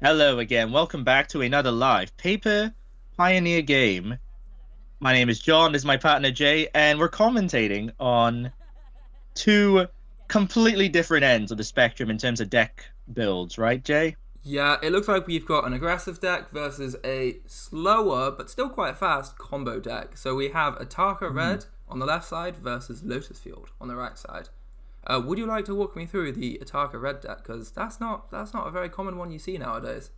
Hello again. Welcome back to another live Paper Pioneer game. My name is John. This is my partner Jay, and we're commentating on two completely different ends of the spectrum in terms of deck builds, right, Jay? Yeah, it looks like we've got an aggressive deck versus a slower but still quite fast combo deck. So we have Atarka Red on the left side versus Lotus Field on the right side. Would you like to walk me through the Atarka Red deck? Because that's not a very common one you see nowadays.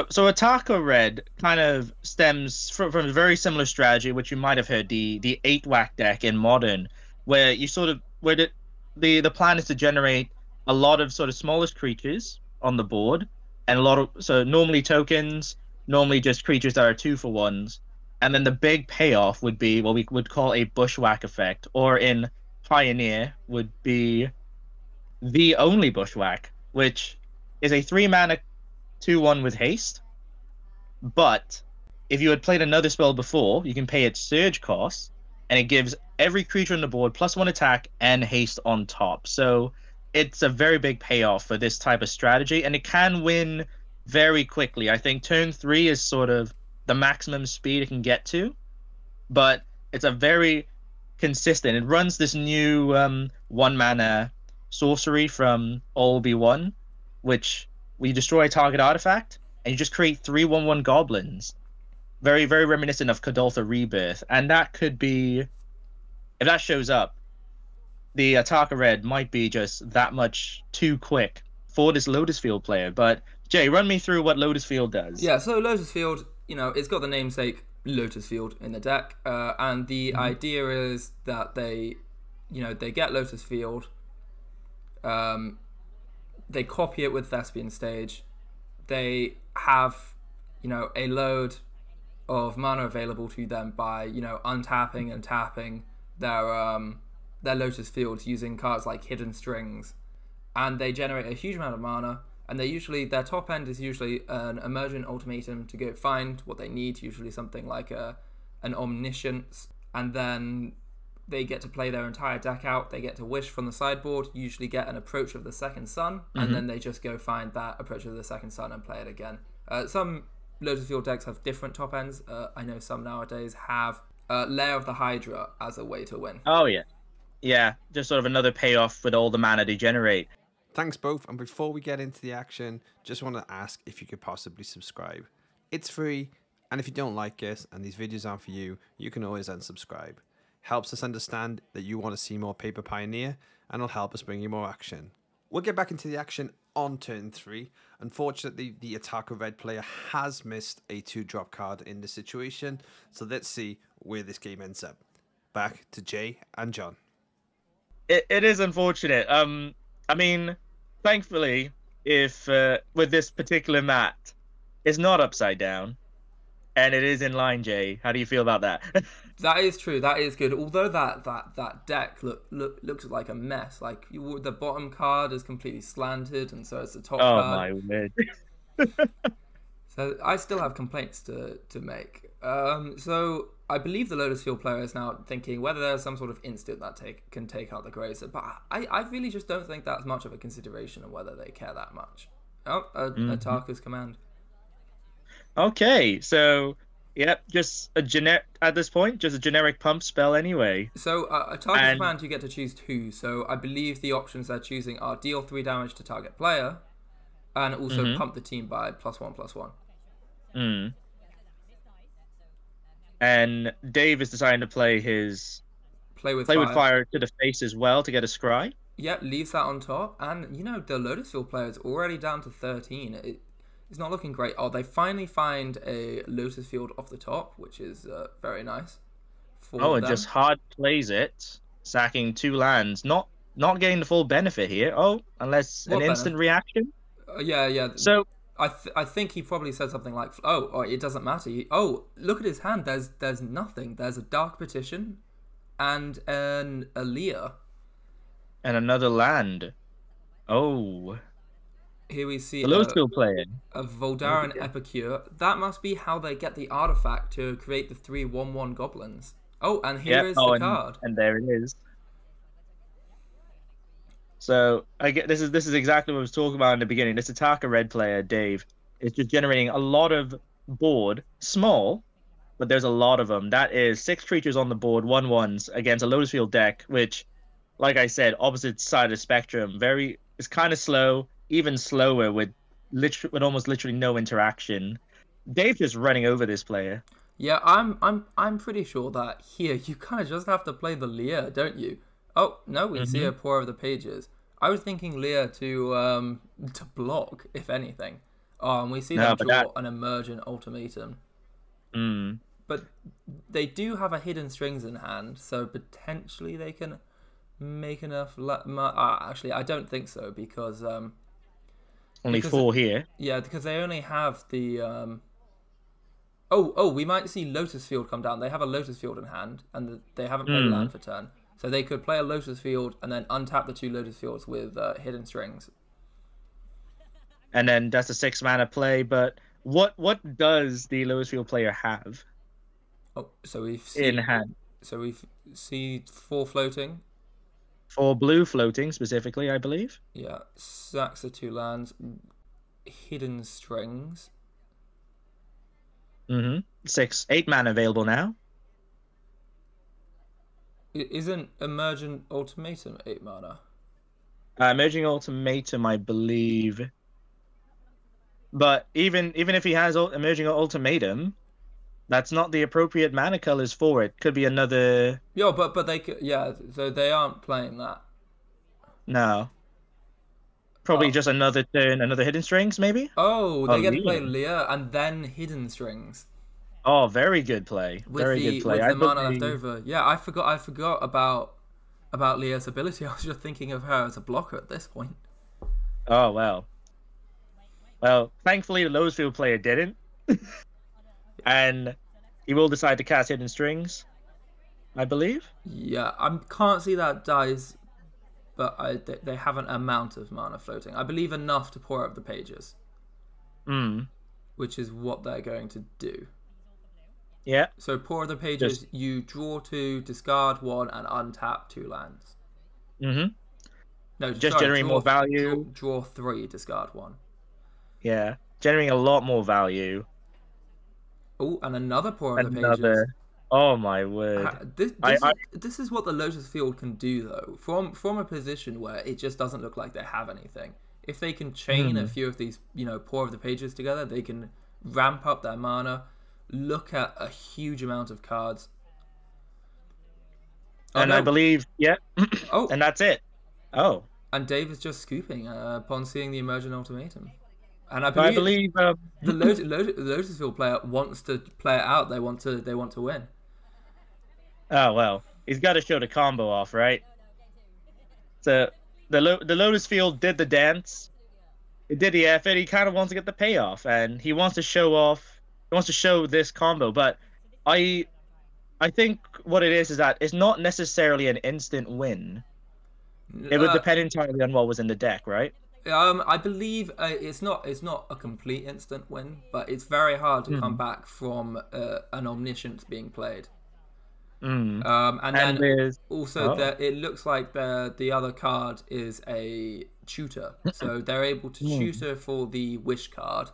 So Atarka Red kind of stems from a very similar strategy, which you might have heard, the 8 whack deck in Modern, where you sort of where the plan is to generate a lot of sort of smallest creatures on the board, and a lot of normally tokens, normally just creatures that are 2-for-1s, and then the big payoff would be what we would call a bushwhack effect, or in Pioneer would be the only bushwhack, which is a 3 mana 2/1 with haste. But if you had played another spell before, you can pay its surge cost, and it gives every creature on the board +1 attack and haste on top. So it's a very big payoff for this type of strategy, and it can win very quickly. I think turn 3 is sort of the maximum speed it can get to, but it's a very consistent. It runs this new 1 mana sorcery from All-Be-One, which we destroy a target artifact, and you just create 3/1/1 goblins. Very, very reminiscent of Kadoltha Rebirth. And that could be, if that shows up, the Atarka Red might be just that much too quick for this Lotus Field player. But Jay, run me through what Lotus Field does. Yeah, so Lotus Field, it's got the namesake Lotus Field in the deck, and the idea is that they get Lotus Field, they copy it with Thespian Stage, they have, a load of mana available to them by, untapping and tapping their Lotus Fields using cards like Hidden Strings, and they generate a huge amount of mana. And their top end is usually an Emergent Ultimatum to go find what they need, usually something like an Omniscience, and then they get to play their entire deck out. They get to wish from the sideboard, usually get an Approach of the Second Sun, and then they just go find that Approach of the Second Sun and play it again. Some Lotus Field decks have different top ends. I know some nowadays have Lair of the Hydra as a way to win. Oh, yeah. Yeah, just sort of another payoff with all the mana they generate. Thanks both, and before we get into the action, just want to ask if you could possibly subscribe. It's free, and if you don't like us and these videos aren't for you, you can always unsubscribe. Helps us understand that you want to see more Paper Pioneer, and it'll help us bring you more action. We'll get back into the action on turn 3. Unfortunately, the Atarka Red player has missed a 2-drop card in this situation, so let's see where this game ends up. Back to Jay and John. It is unfortunate. I mean, thankfully, if with this particular mat, it's not upside down, and it is in line, Jay. How do you feel about that? That is true. That is good. Although that deck looks like a mess. Like the bottom card is completely slanted, and so is the top card. Oh my word. So I still have complaints to make. So I believe the Lotus Field player is now thinking whether there's some sort of instant that can take out the Grazer, but I really just don't think that's much of a consideration of whether they care that much. Oh, Atarka's command. Okay, so yep, just a generic at this point, just a generic pump spell anyway. So Atarka's command, you get to choose 2. So I believe the options they're choosing are deal 3 damage to target player, and also pump the team by +1/+1. And Dave is deciding to play his play with fire to the face as well to get a scry. Yeah, leaves that on top, and the Lotus Field player is already down to 13. It's not looking great. Oh, they finally find a Lotus Field off the top, which is very nice. And just hard plays it, sacking 2 lands, not getting the full benefit here. Oh, unless an instant reaction. Yeah. So I think he probably said something like, "Oh, it doesn't matter." Look at his hand. There's nothing. There's a Dark Petition, and an Aaliyah, and another land. Oh, here we see the Lotus Field player, a Voldaren Epicure. That must be how they get the artifact to create the 3/1/1 goblins. Oh, and here is the card, and there it is. So I get this is exactly what I was talking about in the beginning. This Atarka Red player, Dave, It's just generating a lot of board, small, but there's a lot of them. That is 6 creatures on the board, 1/1s against a Lotus Field deck, which, like I said, opposite side of the spectrum. It's kind of slow, even slower with almost literally no interaction. Dave's just running over this player. Yeah, I'm pretty sure that here you kind of just have to play the Lear, don't you? Oh no, we see a Pour of the Pages. I was thinking Lear to block, if anything. Oh, and we see them draw an Emergent Ultimatum. But they do have a Hidden Strings in hand, so potentially they can make enough. Actually, I don't think so because only 4 here. Yeah, because they only have the. Oh, we might see Lotus Field come down. They have a Lotus Field in hand, and they haven't played land for turn. So they could play a Lotus Field and then untap the 2 Lotus Fields with Hidden Strings. And then that's a 6-mana play, but what does the Lotus Field player have? Oh, so we in hand. So we see 4 floating. 4 blue floating, specifically, I believe. Yeah, sacks the 2 lands. Hidden Strings. 8 mana available now. Isn't Emergent Ultimatum 8 mana? Emerging Ultimatum, I believe. But even if he has Emerging Ultimatum, that's not the appropriate mana colors for it. Could be another. Yeah, but they could. Yeah, so they aren't playing that. No. Probably just another turn, another Hidden Strings, maybe. Oh, they get to play Lear and then Hidden Strings. Oh, very good play. Very good play. With the mana left over. Yeah, I forgot about Lear's ability. I was just thinking of her as a blocker at this point. Oh well. Well, thankfully the Lotus Field player didn't. And he will decide to cast Hidden Strings, I believe. Yeah, I can't see that dies, but they have an amount of mana floating. I believe enough to Pour up the Pages. Which is what they're going to do. Yeah. So Pour of the Pages, you draw 2, discard 1, and untap 2 lands. No, generating more value. Draw 3, discard 1. Yeah, generating a lot more value. Oh, and another Pour of the Pages. Oh my word! This is what the Lotus Field can do, though. From a position where it just doesn't look like they have anything. If they can chain a few of these, Pour of the Pages together, they can ramp up their mana. Look at a huge amount of cards. And I believe, and that's it. Oh. And Dave is just scooping upon seeing the Emergent Ultimatum. And I believe the Lotus Field player wants to play it out. They want to win. Oh well, he's got to show the combo off, right? So the Lotus Field did the dance. It did the effort. He kind of wants to get the payoff, and he wants to show off. He wants to show this combo, but I think what it is that it's not necessarily an instant win. It would depend entirely on what was in the deck, right? I believe it's not a complete instant win, but it's very hard to come back from an Omniscience being played. And then also it looks like the other card is a tutor, so they're able to tutor for the wish card,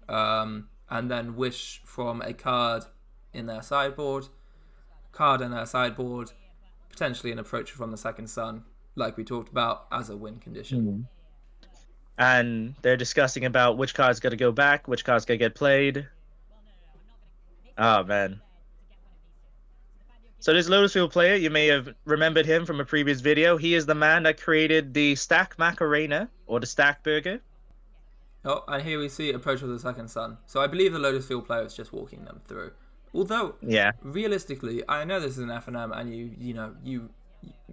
and then wish from a card in their sideboard, potentially an approach from the second sun, like we talked about, as a win condition. And they're discussing about which card's got to go back, which card's going to get played. Oh, man. So this Lotus Field player, you may have remembered him from a previous video. He is the man that created the Stack Macarena, or the Stack Burger. Oh, and here we see Approach of the Second Sun. So I believe the Lotus Field player is just walking them through. Although, realistically, I know this is an FNM, and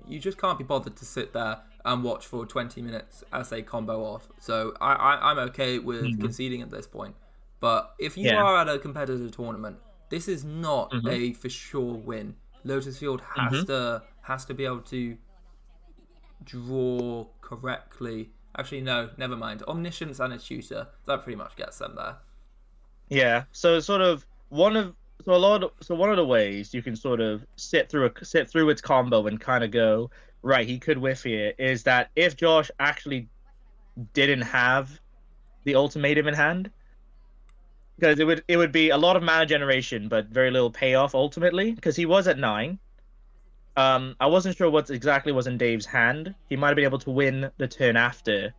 you just can't be bothered to sit there and watch for 20 minutes as they combo off. So I'm okay with conceding at this point. But if you are at a competitive tournament, this is not a for sure win. Lotus Field has to be able to draw correctly. Actually, no, never mind. Omniscience and a tutor, that pretty much gets them there. Yeah. So sort of one of the ways you can sort of sit through its combo and kind of go, right, he could whiff here, is that if Josh actually didn't have the ultimatum in hand, because it would be a lot of mana generation, but very little payoff ultimately. Because he was at 9. I wasn't sure what exactly was in Dave's hand. He might have been able to win the turn after.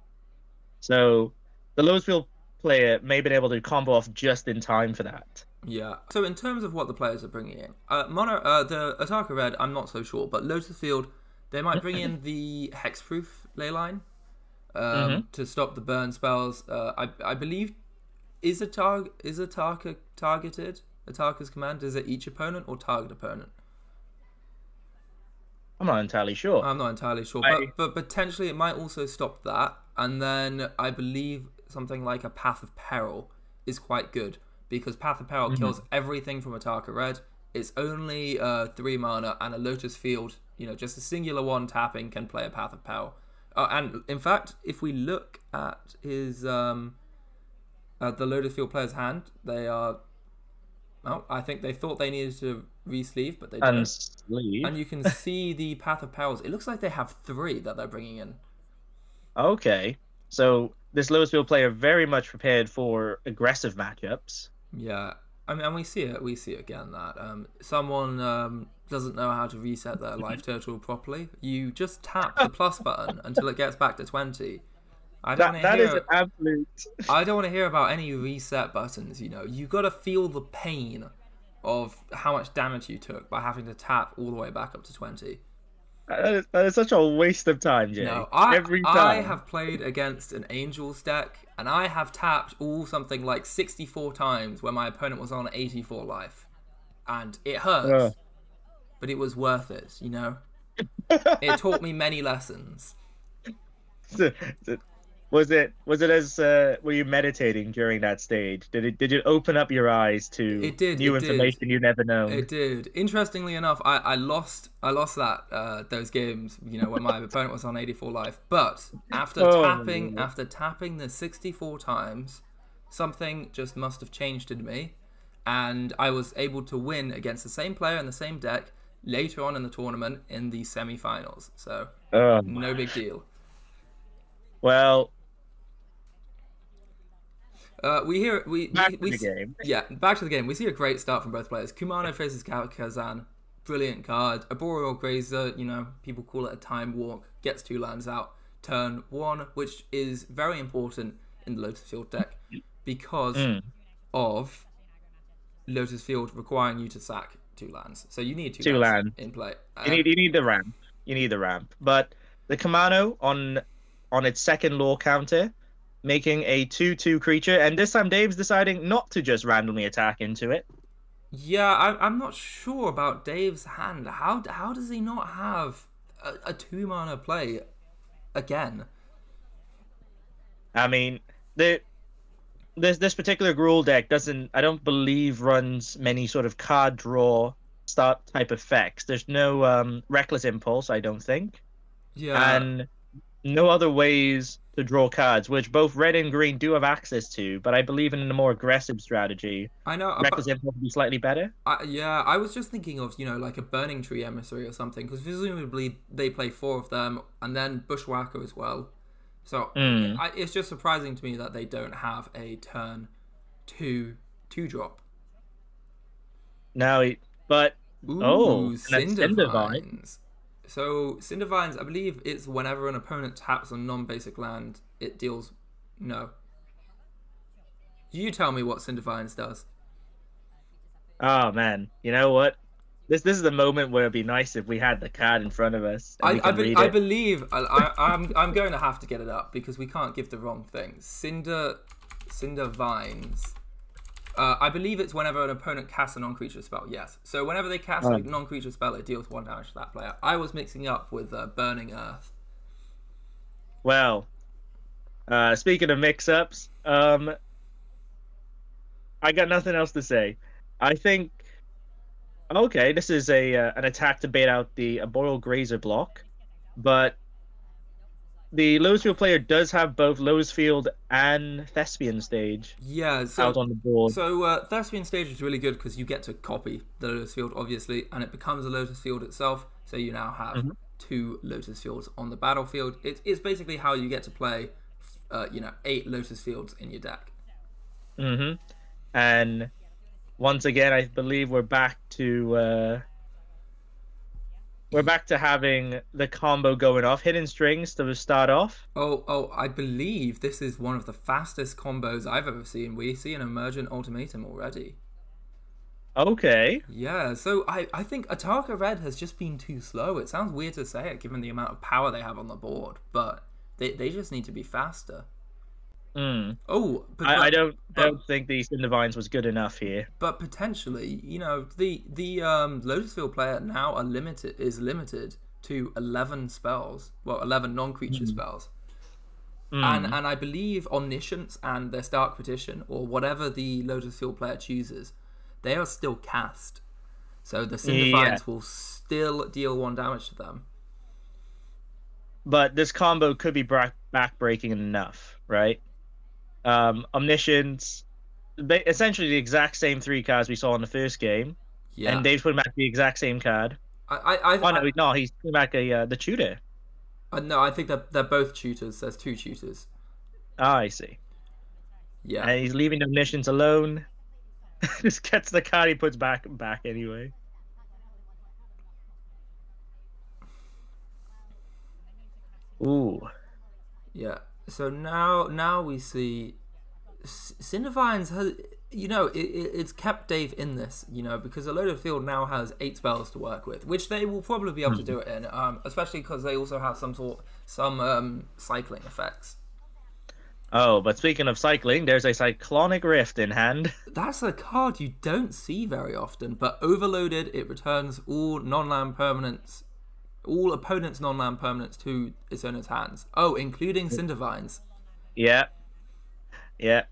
So the Lowe'sfield player may have been able to combo off just in time for that. Yeah. So in terms of what the players are bringing in, the Atarka Red, I'm not so sure, but Lotus Field, they might bring in the Hexproof Leyline to stop the burn spells. I believe is Atarka targeted? Atarka's command, is it each opponent or target opponent? I'm not entirely sure. I'm not entirely sure, but potentially it might also stop that. And then I believe something like a Path of Peril is quite good, because Path of Peril kills everything from Atarka Red. It's only 3 mana, and a Lotus Field, just a singular one tapping can play a Path of Peril. And in fact, if we look at his the Lotus Field player's hand, they are. Oh, I think they thought they needed to re-sleeve, but they don't. Sleeve. And you can see the Path of Perils. It looks like they have 3 that they're bringing in. Okay, so this Lowe'sfield player very much prepared for aggressive matchups. Yeah, I mean, and we see it again that someone doesn't know how to reset their life total properly. You just tap the plus button until it gets back to 20. I don't want to hear about any reset buttons. You got to feel the pain of how much damage you took by having to tap all the way back up to 20. That is such a waste of time, Jay. No, Every time. I have played against an Angels deck, and I have tapped something like 64 times when my opponent was on 84 life. And it hurts, but it was worth it, It taught me many lessons. Was it as were you meditating during that stage? Did it open up your eyes to new information you've never known? It did. Interestingly enough, I lost those games, when my opponent was on 84 life. But after tapping the 64 times, something just must have changed in me, and I was able to win against the same player in the same deck later on in the tournament in the semi-finals. So no big deal. Well. Back to the game. Yeah, back to the game. We see a great start from both players. Kumano faces Kazan. Brilliant card. A Boreal Grazer, people call it a time walk. Gets 2 lands out. Turn 1, which is very important in the Lotus Field deck because of Lotus Field requiring you to sack 2 lands. So you need 2 lands in play. You need the ramp. You need the ramp. But the Kumano on its second lore counter, making a 2/2 creature, and this time Dave's deciding not to just randomly attack into it. Yeah, I'm not sure about Dave's hand. How does he not have a 2 mana play again? I mean, this particular Gruul deck I don't believe runs many sort of card draw start type effects. There's no Reckless Impulse, I don't think. Yeah. And no other ways to draw cards, which both red and green do have access to, but I believe in a more aggressive strategy. I know. Reckless Impulse would be slightly better. I was just thinking of, like a Burning Tree Emissary or something, because presumably they play 4 of them, and then Bushwhacker as well. So it's just surprising to me that they don't have a turn 2 drop. No, but Cindervines. So Cindervines, I believe it's whenever an opponent taps a non-basic land, it deals. No. You tell me what Cindervines does. Oh man, you know what? This is the moment where it'd be nice if we had the card in front of us. And I believe I'm going to have to get it up because we can't give the wrong thing. Cindervines. I believe it's whenever an opponent casts a non-creature spell, yes. So whenever they cast a non-creature spell, it deals 1 damage to that player. I was mixing up with Burning Earth. Well, speaking of mix-ups, I got nothing else to say. I think, okay, this is an attack to bait out the Boreal Grazer block, but the Lowe'sfield player does have both Lowe'sfield and Thespian Stage out on the board. So Thespian Stage is really good because you get to copy the Lotusfield, obviously, and it becomes a Lotusfield itself. So you now have 2 Lotusfields on the battlefield. It's basically how you get to play, 8 Lotusfields in your deck. And once again, I believe we're back to having the combo going off, hidden strings to start off. Oh, I believe this is one of the fastest combos I've ever seen. We see an emergent ultimatum already. Okay. Yeah, so I think Atarka Red has just been too slow. It sounds weird to say it given the amount of power they have on the board, but they just need to be faster. Oh, I don't think the Cindervines was good enough here. But potentially, the Lotus Field player now is limited to 11 spells. Well, 11 non-creature spells. And I believe Omniscience and their Stark Petition, or whatever the Lotus Field player chooses, they are still cast. So the Cindervines will still deal 1 damage to them. But this combo could be back-breaking enough, right? Omniscience, essentially the exact same 3 cards we saw in the first game. Yeah. And Dave's putting back the exact same card. No, he's putting back the tutor. No, I think they're both tutors. There's 2 tutors. Ah, I see. Yeah. And he's leaving Omniscience alone. Just gets the card he puts back anyway. Ooh. Yeah. So now we see Cindervines has, it's kept Dave in this, because the Lotus Field now has 8 spells to work with, which they will probably be able to do it in, especially because they also have some cycling effects. Oh, but speaking of cycling, there's a Cyclonic Rift in hand. That's a card you don't see very often, but overloaded, it returns all opponents' non-land permanents to its owner's hands. Oh, including Cindervines. Yeah. That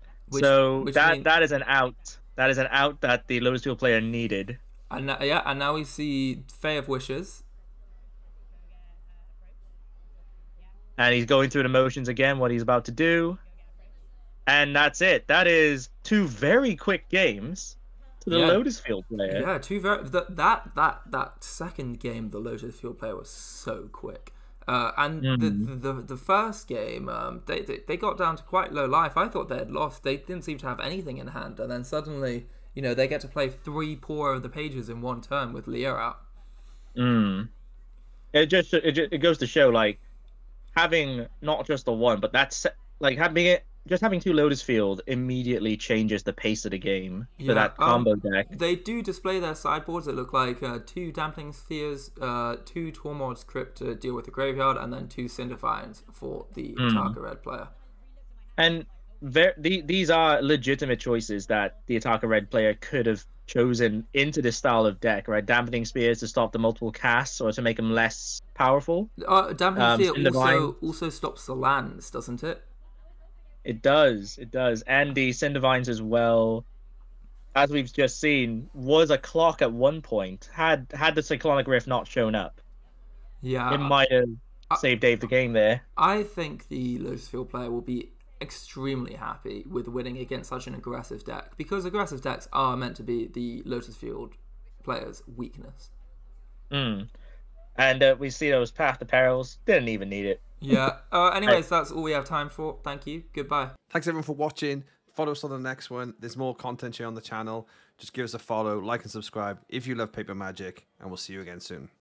is an out. That is an out that the Lotus Field player needed. And now we see Fae of Wishes. And he's going through the motions again, what he's about to do. And that's it. That is 2 very quick games to the Lotus Field player. Yeah, 2 very that second game the Lotus Field player was so quick. And the first game, they got down to quite low life. I thought they had lost. They didn't seem to have anything in hand, and then suddenly, they get to play 3 4 of the pages in 1 turn with Leo out. It goes to show, like, having not just the one, but that's like having 2 Lotus Field immediately changes the pace of the game for that combo deck. They do display their sideboards that look like 2 Dampening Spheres, 2 Tormod's Crypt to deal with the graveyard, and then 2 Cindervines for the Atarka Red player. And these are legitimate choices that the Atarka Red player could have chosen into this style of deck, right? Dampening Spears to stop the multiple casts or to make them less powerful. Dampening Spear also stops the lands, doesn't it? It does. And the Cindervines as well, as we've just seen, was a clock at one point. Had the Cyclonic Rift not shown up, it might have saved Dave the game there. I think the Lotus Field player will be extremely happy with winning against such an aggressive deck, because aggressive decks are meant to be the Lotus Field player's weakness. And we see those Path to Perils. Didn't even need it. Yeah. Anyways, that's all we have time for. Thank you. Goodbye. Thanks everyone for watching. Follow us on the next one. There's more content here on the channel. Just give us a follow, like and subscribe if you love Paper Magic, and we'll see you again soon.